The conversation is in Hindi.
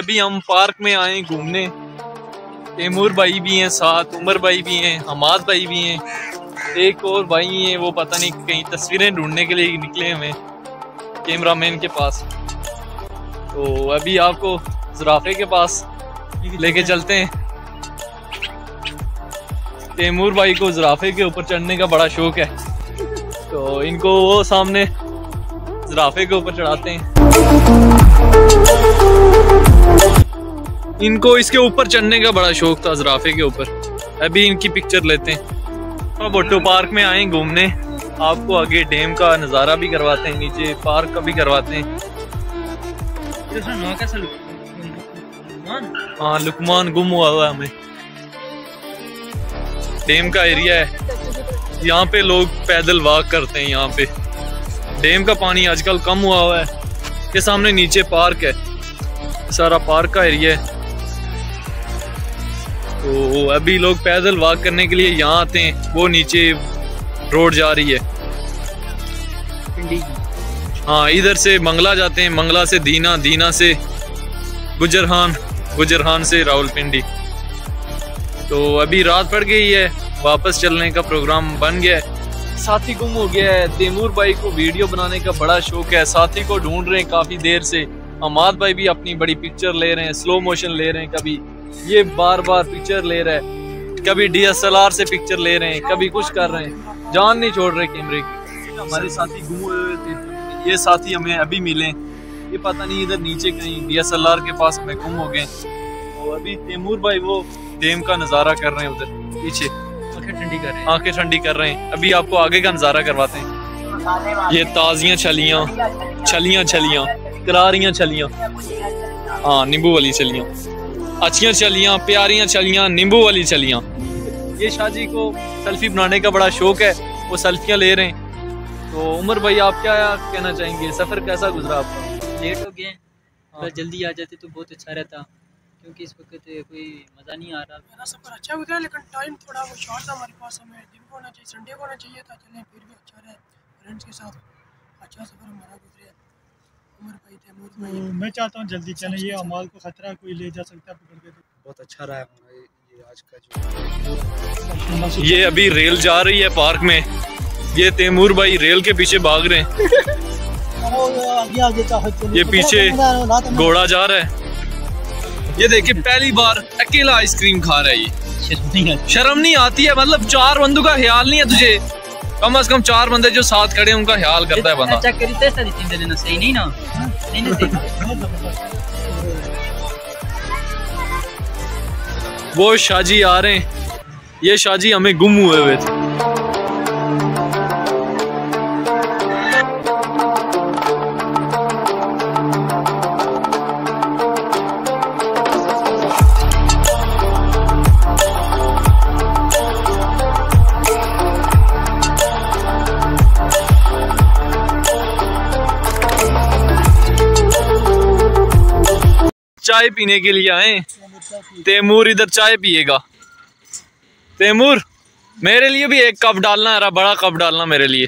अभी हम पार्क में आए घूमने। तैमूर भाई भी हैं साथ, उमर भाई भी हैं, हमाद भाई भी हैं, एक और भाई हैं, वो पता नहीं कहीं तस्वीरें ढूंढने के लिए निकले हमें कैमरामैन के पास। तो अभी आपको ज़राफ़े के पास लेके चलते हैं। तैमूर भाई को ज़राफ़े के ऊपर चढ़ने का बड़ा शौक है, तो इनको वो सामने ज़राफ़े के ऊपर चढ़ाते हैं। इनको इसके ऊपर चढ़ने का बड़ा शौक था, ज़राफ़े के ऊपर। अभी इनकी पिक्चर लेते हैं। भुट्टो पार्क में आए घूमने, आपको आगे डैम का नज़ारा भी करवाते हैं, नीचे पार्क का भी करवाते हैं। हाँ, लुकमान गुम हुआ है हमें। डैम का एरिया है, यहाँ पे लोग पैदल वॉक करते हैं। यहाँ पे डैम का पानी आजकल कम हुआ है। ये सामने नीचे पार्क है, सारा पार्क का एरिया है। तो अभी लोग पैदल वॉक करने के लिए यहाँ आते हैं। वो नीचे रोड जा रही है, हाँ, इधर से मंगला जाते हैं, मंगला से दीना, दीना से गुजरहान, गुजरहान से रावलपिंडी। तो अभी रात पड़ गई है, वापस चलने का प्रोग्राम बन गया है। साथी गुम हो गया है। तैमूर भाई को वीडियो बनाने का बड़ा शौक है, साथी को ढूंढ रहे हैं काफी देर से। हमाद भाई भी अपनी बड़ी पिक्चर ले रहे हैं, स्लो मोशन ले रहे हैं, कभी ये बार बार पिक्चर ले रहा है, कभी DSLR से पिक्चर ले रहे हैं, कभी कुछ कर रहे हैं, जान नहीं छोड़ रहे कैमरे की। हमारे साथी गुम हुए थे, ये साथी हमें अभी मिले, ये पता नहीं इधर नीचे कहीं DSLR के पास हमें गुम हो गए। तो अभी तैमूर भाई वो डैम का नज़ारा कर रहे हैं, उधर पीछे आंखें ठंडी कर रहे हैं, आंखें ठंडी कर रहे हैं। अभी आपको आगे का नज़ारा करवाते हैं। ये ताज़ियाँ छलियाँ, छलियाँ छलियाँ, करारियाँ छलियाँ, हाँ, नींबू वाली छलियाँ, अच्छियाँ छलियाँ, प्यारियाँ छलियाँ, नींबू वाली छलियाँ। ये शाहजी को सेल्फी बनाने का बड़ा शौक है, वो सेल्फियाँ ले रहे हैं। तो उमर भाई, आप क्या कहना चाहेंगे? सफ़र कैसा गुजरा आपका? लेट हो गए, अगर जल्दी आ जाते तो बहुत अच्छा रहता, क्योंकि इस वक्त कोई मज़ा नहीं आ रहा। मेरा सफ़र अच्छा गुजरा, लेकिन टाइम थोड़ा वो शॉर्ट था हमारे पास। हमें दिन को होना चाहिए, संडे को होना चाहिए था, चलें फिर भी अच्छा रहे। फ्रेंड्स के साथ अच्छा सफ़र हमारा गुजरा। उमर भाई, तैमूर भाई, मैं चाहता हूँ जल्दी चलें, ये अमाल को खतरा कोई ले जा सकता है पकड़ के। तो बहुत अच्छा रहा हमारा ये आज का जो। ये अभी रेल जा रही है पार्क में, ये तैमूर भाई रेल के पीछे भाग रहे हैं। ये पीछे घोड़ा जा रहा है। ये देखिए, पहली बार अकेला आइसक्रीम खा रहा है ये। शर्म नहीं आती है? मतलब 4 बंदों का ख्याल नहीं है तुझे? कम से कम 4 बंदे जो साथ खड़े हैं उनका ख्याल करता है बंदा। सही नहीं ना, वो शाहजी आ रहे हैं, ये शाहजी हमें गुम हुए थे। चाय पीने के लिए आए। तैमूर इधर चाय पिएगा। तैमूर, मेरे लिए भी एक कप डालना है, बड़ा कप डालना मेरे लिए।